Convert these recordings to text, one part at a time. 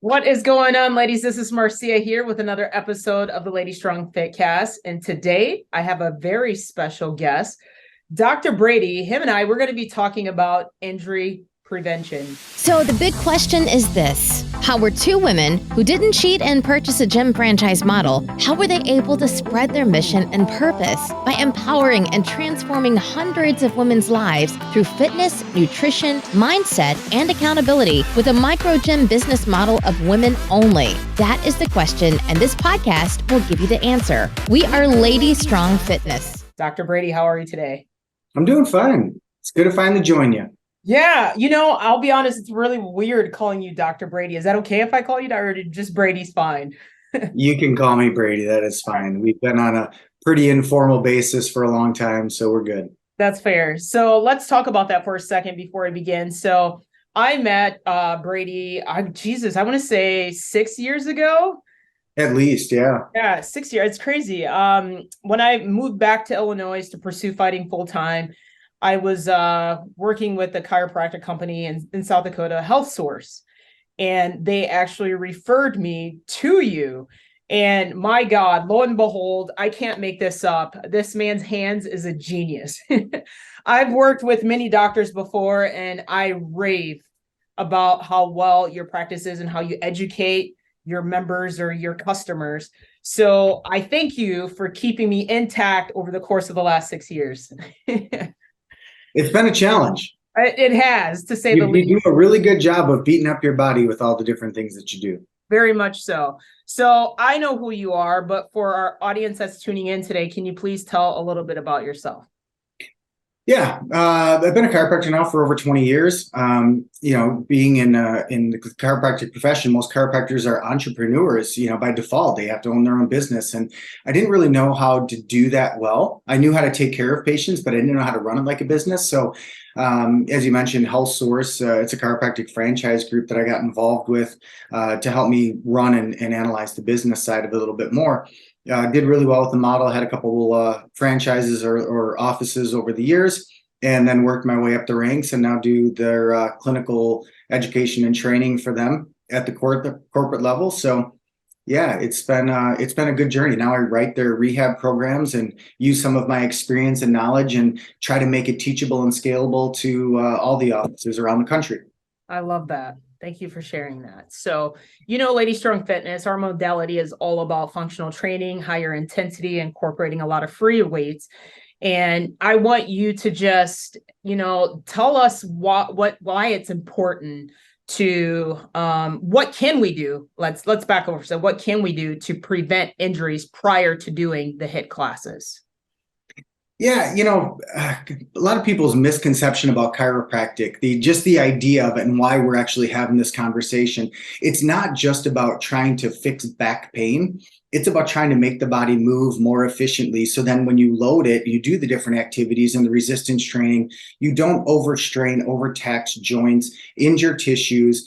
What is going on, ladies? This is Marcia here with another episode of the Lady Strong Fit Cast. And today I have a very special guest, Dr. Brady. Him and we're going to be talking about injury prevention. So the big question is this: how were two women who didn't cheat and purchase a gym franchise model, how were they able to spread their mission and purpose by empowering and transforming hundreds of women's lives through fitness, nutrition, mindset, and accountability with a micro gym business model of women only? That is the question, and this podcast will give you the answer. We are Lady Strong Fitness. Dr. Brady, how are you today? I'm doing fine. It's good to finally join you. Yeah, I'll be honest, it's really weird calling you Dr. Brady. Is that okay if I call you Dr. or just Brady's fine? You can call me Brady. That is fine. We've been on a pretty informal basis for a long time, so we're good. That's fair. So let's talk about that for a second before I begin. So I met Brady, I want to say 6 years ago. At least, yeah. Yeah, 6 years. It's crazy. When I moved back to Illinois to pursue fighting full time, I was working with a chiropractic company in South Dakota, Health Source, and they actually referred me to you. And my God, lo and behold, I can't make this up. This man's hands is a genius. I've worked with many doctors before, and I rave about how well your practice is and how you educate your members or your customers. So I thank you for keeping me intact over the course of the last 6 years. It's been a challenge. It has, to say the least. You do a really good job of beating up your body with all the different things that you do. Very much so. So I know who you are, but for our audience that's tuning in today, can you please tell a little bit about yourself? Yeah, I've been a chiropractor now for over 20 years. Being in the chiropractic profession, most chiropractors are entrepreneurs. By default, they have to own their own business. And I didn't really know how to do that well. I knew how to take care of patients, but I didn't know how to run it like a business. So, as you mentioned, Health Source, it's a chiropractic franchise group that I got involved with to help me run and analyze the business side of it a little bit more. Did really well with the model, had a couple franchises or offices over the years, and then worked my way up the ranks and now do their clinical education and training for them at the corporate level. So yeah, it's been a good journey. Now I write their rehab programs and use some of my experience and knowledge and try to make it teachable and scalable to all the offices around the country. I love that. Thank you for sharing that. So, Lady Strong Fitness, our modality is all about functional training, higher intensity, incorporating a lot of free weights. And I want you to just, tell us why it's important to, what can we do? Let's back over. So what can we do to prevent injuries prior to doing the HIIT classes? Yeah, a lot of people's misconception about chiropractic, the idea of it and why we're actually having this conversation. It's not just about trying to fix back pain. It's about trying to make the body move more efficiently. So then when you load it, you do the different activities and the resistance training, you don't overstrain, overtax joints, injure tissues,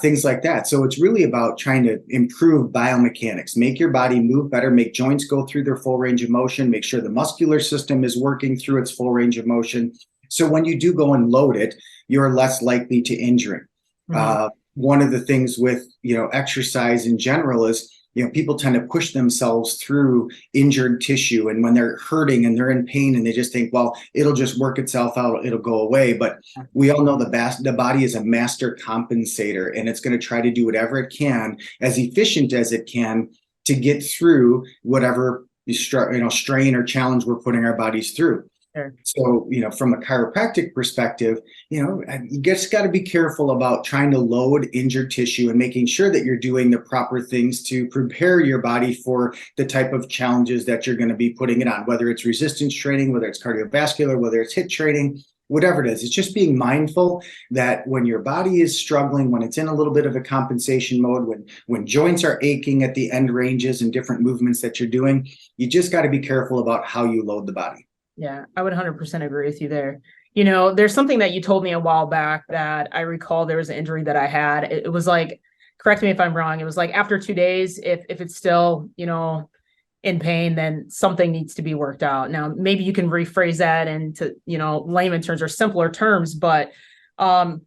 things like that. So it's really about trying to improve biomechanics, make your body move better, make joints go through their full range of motion, make sure the muscular system is working through its full range of motion. So when you do go and load it, you're less likely to injure. Mm-hmm. One of the things with, exercise in general is, people tend to push themselves through injured tissue. And when they're hurting and they're in pain and they just think, well, it'll just work itself out, it'll go away. But we all know the body is a master compensator, and it's going to try to do whatever it can, as efficient as it can, to get through whatever strain or challenge we're putting our bodies through. Sure. So, from a chiropractic perspective, you just got to be careful about trying to load injured tissue and making sure that you're doing the proper things to prepare your body for the type of challenges that you're going to be putting it on, whether it's resistance training, whether it's cardiovascular, whether it's HIIT training, whatever it is. It's just being mindful that when your body is struggling, when it's in a little bit of a compensation mode, when joints are aching at the end ranges and different movements that you're doing, you just got to be careful about how you load the body. Yeah, I would 100% agree with you there. There's something that you told me a while back that I recall there was an injury that I had. It was like, correct me if I'm wrong, it was like after 2 days, if it's still, in pain, then something needs to be worked out. Now, maybe you can rephrase that into, layman terms or simpler terms, but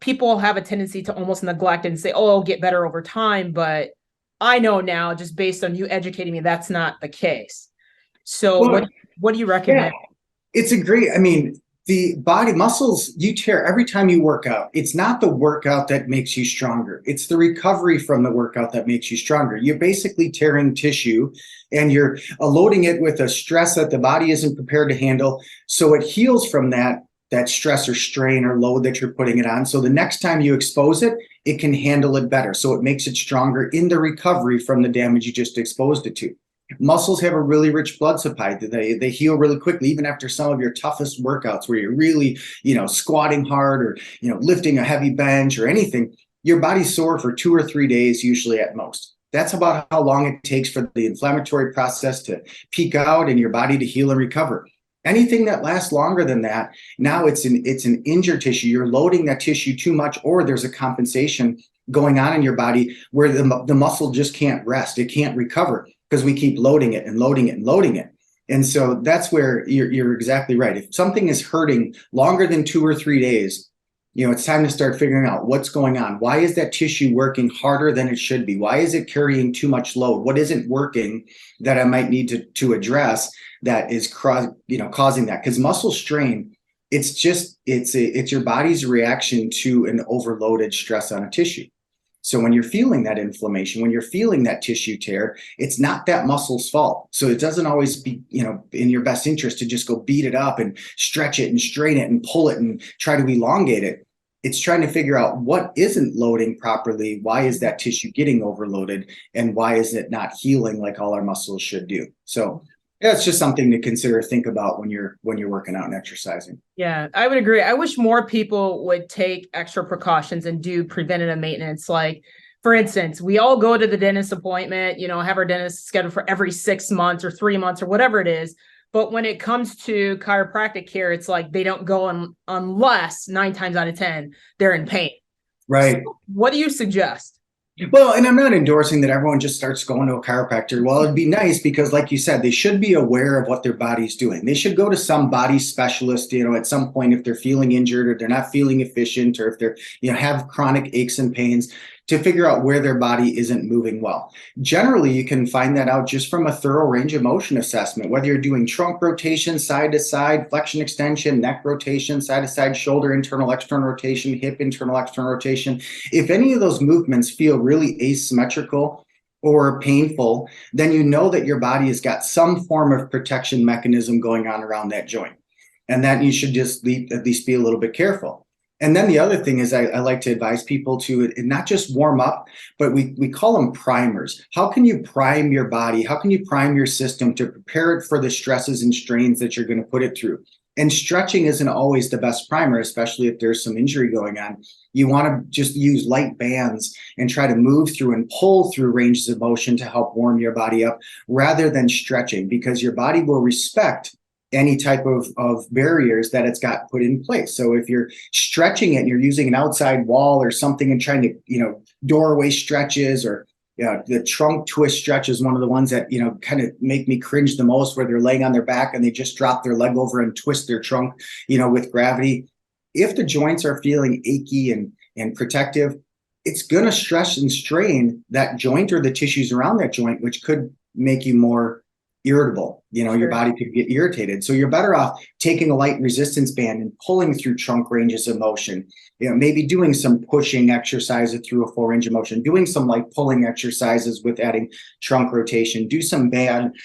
People have a tendency to almost neglect and say, oh, it'll get better over time. But I know now, just based on you educating me, that's not the case. So Well, what do you yeah, recommend? it's a great, I mean, the body muscles you tear every time you work out. It's not the workout that makes you stronger. It's the recovery from the workout that makes you stronger. You're basically tearing tissue and you're loading it with a stress that the body isn't prepared to handle. So it heals from that stress or strain or load that you're putting it on. So the next time you expose it, it can handle it better. So it makes it stronger in the recovery from the damage you just exposed it to. Muscles have a really rich blood supply. They heal really quickly, even after some of your toughest workouts where you're really, squatting hard or, lifting a heavy bench or anything. Your body's sore for 2 or 3 days, usually at most. That's about how long it takes for the inflammatory process to peak out and your body to heal and recover. Anything that lasts longer than that, now it's an injured tissue. You're loading that tissue too much, or there's a compensation going on in your body where the muscle just can't rest. It can't recover because we keep loading it and loading it and loading it. And so that's where you're exactly right. If something is hurting longer than 2 or 3 days, it's time to start figuring out what's going on. Why is that tissue working harder than it should be? Why is it carrying too much load? What isn't working that I might need to address that is causing that? Because muscle strain, it's your body's reaction to an overloaded stress on a tissue. So when you're feeling that inflammation, when you're feeling that tissue tear, it's not that muscle's fault. So it doesn't always be, in your best interest to just go beat it up and stretch it and strain it and pull it and try to elongate it. It's trying to figure out what isn't loading properly. Why is that tissue getting overloaded? And why is it not healing like all our muscles should do? So yeah, it's just something to consider, think about when you're working out and exercising. Yeah, I would agree. I wish more people would take extra precautions and do preventative maintenance. Like, for instance, we all go to the dentist appointment, have our dentist scheduled for every 6 months or 3 months or whatever it is. But when it comes to chiropractic care, it's like they don't go unless 9 times out of 10, they're in pain. Right. So what do you suggest? Well, and I'm not endorsing that everyone just starts going to a chiropractor. Well, it'd be nice because, like you said, they should be aware of what their body's doing. They should go to some body specialist, at some point if they're feeling injured or they're not feeling efficient or if they're, have chronic aches and pains to figure out where their body isn't moving well. Generally, you can find that out just from a thorough range of motion assessment, whether you're doing trunk rotation, side to side, flexion extension, neck rotation, side to side, shoulder internal, external rotation, hip internal, external rotation. If any of those movements feel really asymmetrical or painful, then you know that your body has got some form of protection mechanism going on around that joint. And that you should just at least be a little bit careful. And then the other thing is I like to advise people to not just warm up, but we call them primers. How can you prime your body? How can you prime your system to prepare it for the stresses and strains that you're going to put it through? And stretching isn't always the best primer, especially if there's some injury going on. You want to just use light bands and try to move through and pull through ranges of motion to help warm your body up rather than stretching, because your body will respect any type of barriers that it's got put in place. So if you're stretching it and you're using an outside wall or something and trying to, doorway stretches or the trunk twist stretch is one of the ones that, kind of make me cringe the most, where they're laying on their back and they just drop their leg over and twist their trunk, with gravity. If the joints are feeling achy and protective, it's going to stress and strain that joint or the tissues around that joint, which could make you more irritable. Your body could get irritated. So you're better off taking a light resistance band and pulling through trunk ranges of motion, maybe doing some pushing exercises through a full range of motion, doing some light pulling exercises with adding trunk rotation, do some band,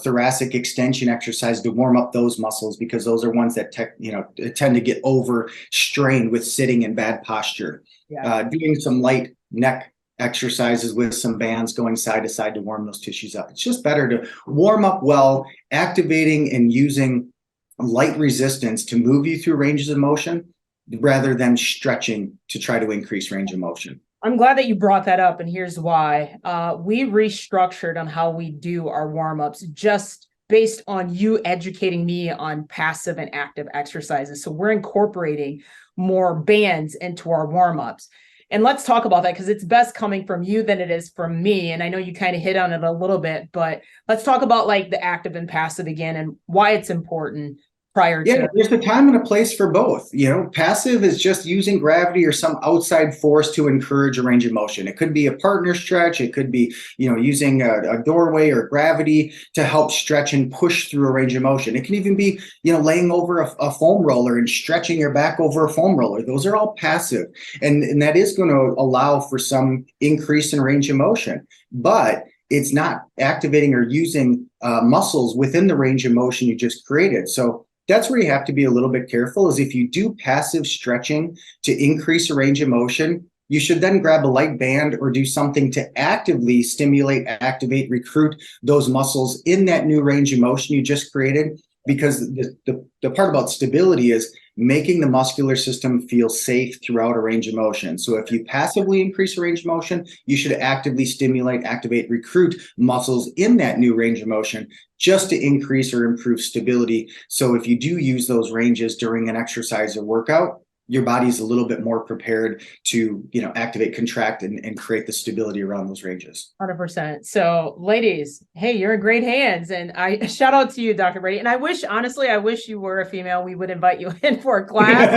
thoracic extension exercise to warm up those muscles, because those are ones that tend to get overstrained with sitting in bad posture. Yeah. Doing some light neck exercises with some bands going side to side to warm those tissues up. It's just better to warm up well, activating and using light resistance to move you through ranges of motion rather than stretching to try to increase range of motion. I'm glad that you brought that up, and here's why. We restructured on how we do our warm-ups just based on you educating me on passive and active exercises. So we're incorporating more bands into our warm-ups. And let's talk about that, because it's best coming from you than it is from me. And I know you kind of hit on it a little bit, but let's talk about like the active and passive again and why it's important. prior Yeah, to. there's a time and a place for both. Passive is just using gravity or some outside force to encourage a range of motion. It could be a partner stretch. It could be, using a doorway or gravity to help stretch and push through a range of motion. It can even be, laying over a foam roller and stretching your back over a foam roller. Those are all passive. And that is going to allow for some increase in range of motion. But it's not activating or using muscles within the range of motion you just created. So that's where you have to be a little bit careful, is if you do passive stretching to increase a range of motion, you should then grab a light band or do something to actively stimulate, activate, recruit those muscles in that new range of motion you just created. Because the part about stability is making the muscular system feel safe throughout a range of motion. So if you passively increase a range of motion, you should actively stimulate, activate, recruit muscles in that new range of motion just to increase or improve stability. So if you do use those ranges during an exercise or workout, your body's a little bit more prepared to, activate, contract, and create the stability around those ranges. 100%. So ladies, hey, you're in great hands. And I shout out to you, Dr. Brady. And I wish you were a female. We would invite you in for a class.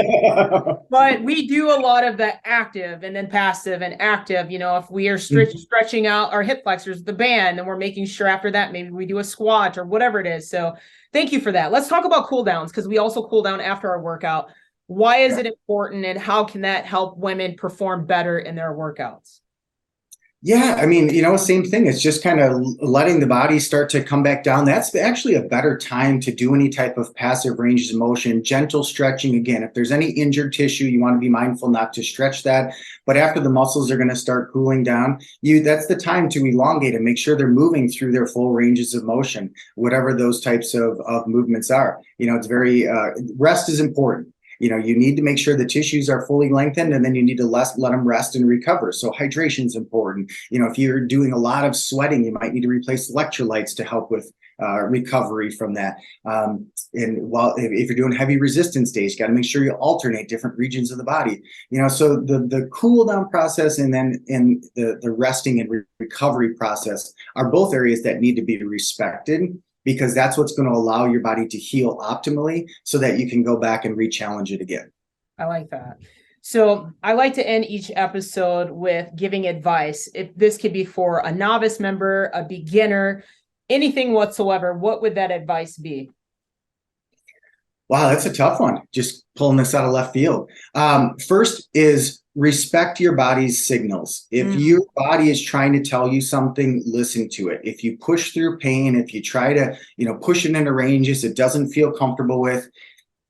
But we do a lot of the active and then passive and active. If we are stretching out our hip flexors with the band, then we're making sure after that, maybe we do a squat or whatever it is. So thank you for that. Let's talk about cool downs, because we also cool down after our workout. Why is it important, and how can that help women perform better in their workouts? Yeah, same thing. It's just kind of letting the body start to come back down. That's actually a better time to do any type of passive ranges of motion, gentle stretching. Again, if there's any injured tissue, you want to be mindful not to stretch that. But after the muscles are going to start cooling down, that's the time to elongate and make sure they're moving through their full ranges of motion, whatever those types of movements are. It's very, rest is important. You need to make sure the tissues are fully lengthened, and then you need to let them rest and recover. So hydration is important. If you're doing a lot of sweating, you might need to replace electrolytes to help with recovery from that. And if you're doing heavy resistance days, you got to make sure you alternate different regions of the body. So the cool down process and then the resting and recovery process are both areas that need to be respected, because that's what's going to allow your body to heal optimally so that you can go back and re-challenge it again. I like that. So I like to end each episode with giving advice. If this could be for a novice member, a beginner, anything whatsoever, what would that advice be? Wow, that's a tough one. Just pulling this out of left field. First is respect your body's signals. If your body is trying to tell you something, listen to it. If you push through pain, if you try to, push it into ranges it doesn't feel comfortable with,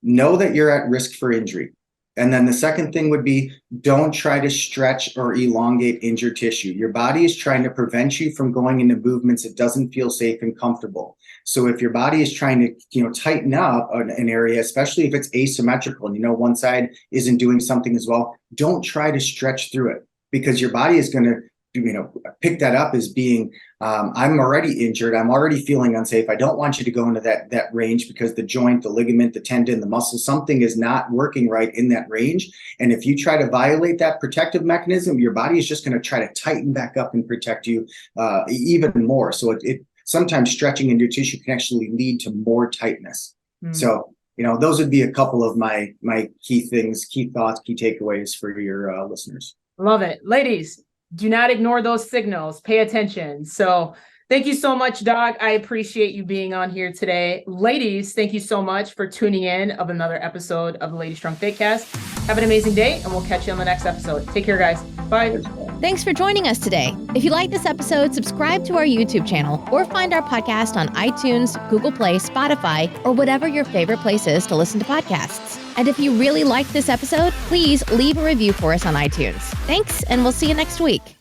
know that you're at risk for injury. And then the second thing would be, don't try to stretch or elongate injured tissue. Your body is trying to prevent you from going into movements it doesn't feel safe and comfortable. So if your body is trying to, tighten up an area, especially if it's asymmetrical and one side isn't doing something as well, don't try to stretch through it, because your body is going to, pick that up as being, I'm already injured. I'm already feeling unsafe. I don't want you to go into that range, because the joint, the ligament, the tendon, the muscle, something is not working right in that range. And if you try to violate that protective mechanism, your body is just going to try to tighten back up and protect you even more. So it sometimes stretching into your tissue can actually lead to more tightness. So, those would be a couple of my key things, key thoughts, key takeaways for your listeners. Love it. Ladies, do not ignore those signals. Pay attention. So thank you so much, Doc. I appreciate you being on here today. Ladies, thank you so much for tuning in of another episode of the Lady Strong Fitcast. Have an amazing day, and we'll catch you on the next episode. Take care, guys. Bye. Thanks for joining us today. If you like this episode, subscribe to our YouTube channel or find our podcast on iTunes, Google Play, Spotify, or whatever your favorite place is to listen to podcasts. And if you really liked this episode, please leave a review for us on iTunes. Thanks, and we'll see you next week.